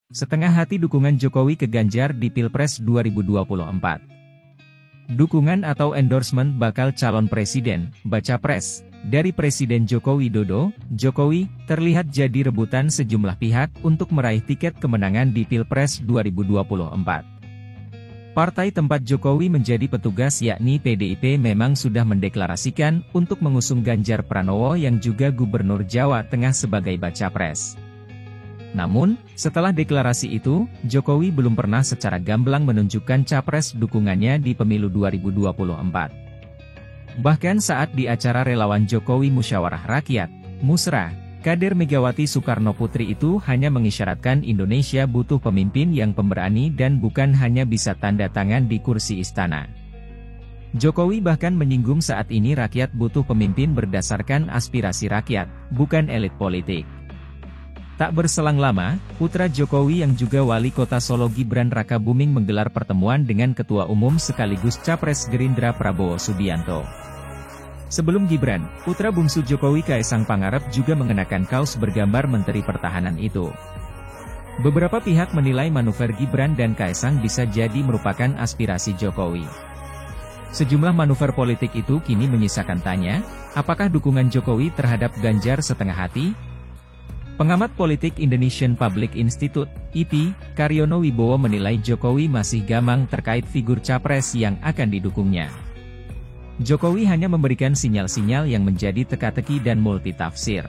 Setengah hati dukungan Jokowi ke Ganjar di Pilpres 2024. Dukungan atau endorsement bakal calon presiden, baca pres, dari Presiden Joko Widodo, Jokowi, terlihat jadi rebutan sejumlah pihak untuk meraih tiket kemenangan di Pilpres 2024. Partai tempat Jokowi menjadi petugas yakni PDIP memang sudah mendeklarasikan untuk mengusung Ganjar Pranowo yang juga Gubernur Jawa Tengah sebagai baca pres. Namun, setelah deklarasi itu, Jokowi belum pernah secara gamblang menunjukkan capres dukungannya di pemilu 2024. Bahkan saat di acara relawan Jokowi Musyawarah Rakyat, Musra, kader Megawati Soekarno Putri itu hanya mengisyaratkan Indonesia butuh pemimpin yang pemberani dan bukan hanya bisa tanda tangan di kursi istana. Jokowi bahkan menyinggung saat ini rakyat butuh pemimpin berdasarkan aspirasi rakyat, bukan elit politik. Tak berselang lama, putra Jokowi yang juga wali kota Solo Gibran Rakabuming menggelar pertemuan dengan Ketua Umum sekaligus Capres Gerindra Prabowo Subianto. Sebelum Gibran, putra bungsu Jokowi Kaesang Pangarep juga mengenakan kaos bergambar Menteri Pertahanan itu. Beberapa pihak menilai manuver Gibran dan Kaesang bisa jadi merupakan aspirasi Jokowi. Sejumlah manuver politik itu kini menyisakan tanya, apakah dukungan Jokowi terhadap Ganjar setengah hati? Pengamat politik Indonesian Public Institute, IPI, Karyono Wibowo menilai Jokowi masih gamang terkait figur capres yang akan didukungnya. Jokowi hanya memberikan sinyal-sinyal yang menjadi teka-teki dan multitafsir.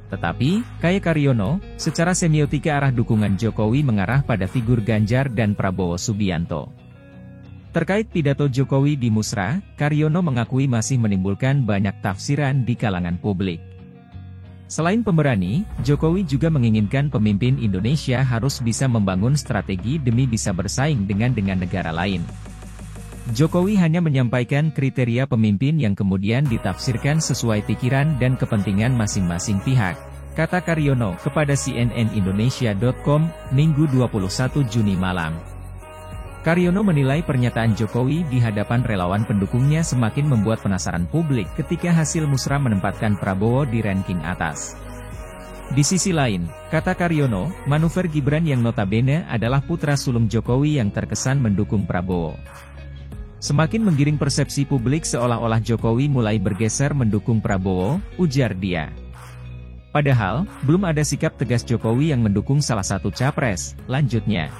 Tetapi, kaya Karyono, secara semiotika arah dukungan Jokowi mengarah pada figur Ganjar dan Prabowo Subianto. Terkait pidato Jokowi di Musra, Karyono mengakui masih menimbulkan banyak tafsiran di kalangan publik. Selain pemberani, Jokowi juga menginginkan pemimpin Indonesia harus bisa membangun strategi demi bisa bersaing dengan negara lain. Jokowi hanya menyampaikan kriteria pemimpin yang kemudian ditafsirkan sesuai pikiran dan kepentingan masing-masing pihak, kata Karyono kepada cnnindonesia.com, Minggu 21 Juni malam. Karyono menilai pernyataan Jokowi di hadapan relawan pendukungnya semakin membuat penasaran publik ketika hasil musra menempatkan Prabowo di ranking atas. Di sisi lain, kata Karyono, manuver Gibran yang notabene adalah putra sulung Jokowi yang terkesan mendukung Prabowo. Semakin menggiring persepsi publik seolah-olah Jokowi mulai bergeser mendukung Prabowo, ujar dia. Padahal, belum ada sikap tegas Jokowi yang mendukung salah satu capres, lanjutnya.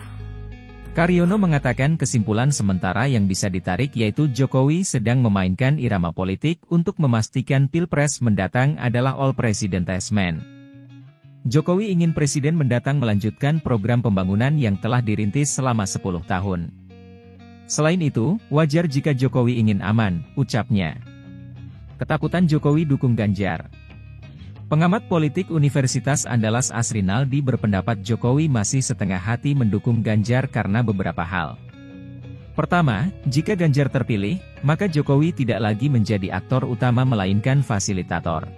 Karyono mengatakan kesimpulan sementara yang bisa ditarik yaitu Jokowi sedang memainkan irama politik untuk memastikan Pilpres mendatang adalah all president's man. Jokowi ingin presiden mendatang melanjutkan program pembangunan yang telah dirintis selama 10 tahun. Selain itu, wajar jika Jokowi ingin aman, ucapnya. Ketakutan Jokowi dukung Ganjar. Pengamat politik Universitas Andalas Asrinaldi berpendapat Jokowi masih setengah hati mendukung Ganjar karena beberapa hal. Pertama, jika Ganjar terpilih, maka Jokowi tidak lagi menjadi aktor utama melainkan fasilitator.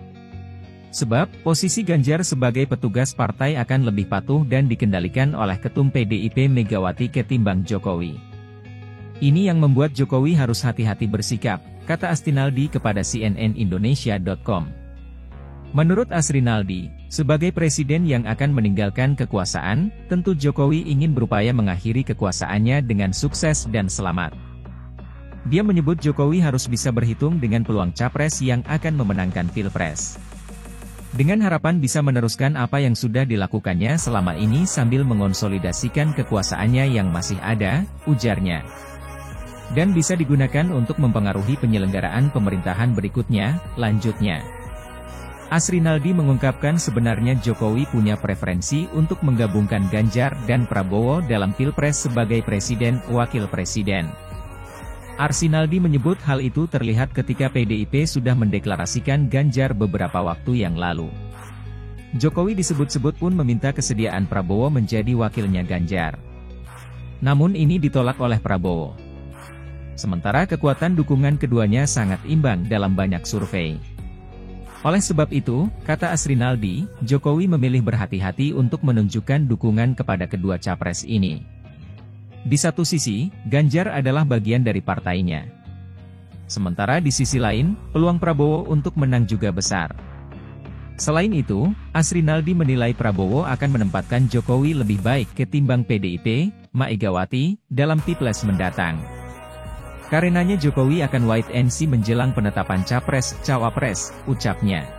Sebab, posisi Ganjar sebagai petugas partai akan lebih patuh dan dikendalikan oleh Ketum PDIP Megawati ketimbang Jokowi. Ini yang membuat Jokowi harus hati-hati bersikap, kata Asrinaldi kepada cnnindonesia.com. Menurut Asrinaldi, sebagai presiden yang akan meninggalkan kekuasaan, tentu Jokowi ingin berupaya mengakhiri kekuasaannya dengan sukses dan selamat. Dia menyebut Jokowi harus bisa berhitung dengan peluang capres yang akan memenangkan Pilpres. Dengan harapan bisa meneruskan apa yang sudah dilakukannya selama ini sambil mengonsolidasikan kekuasaannya yang masih ada, ujarnya. Dan bisa digunakan untuk mempengaruhi penyelenggaraan pemerintahan berikutnya, lanjutnya. Asrinaldi mengungkapkan sebenarnya Jokowi punya preferensi untuk menggabungkan Ganjar dan Prabowo dalam Pilpres sebagai presiden wakil presiden. Asrinaldi menyebut hal itu terlihat ketika PDIP sudah mendeklarasikan Ganjar beberapa waktu yang lalu. Jokowi disebut-sebut pun meminta kesediaan Prabowo menjadi wakilnya Ganjar. Namun ini ditolak oleh Prabowo. Sementara kekuatan dukungan keduanya sangat imbang dalam banyak survei. Oleh sebab itu, kata Asrinaldi, Jokowi memilih berhati-hati untuk menunjukkan dukungan kepada kedua capres ini. Di satu sisi, Ganjar adalah bagian dari partainya. Sementara di sisi lain, peluang Prabowo untuk menang juga besar. Selain itu, Asrinaldi menilai Prabowo akan menempatkan Jokowi lebih baik ketimbang PDIP, Megawati, dalam Pilpres mendatang. Karenanya Jokowi akan wait and see menjelang penetapan Capres-Cawapres, ucapnya.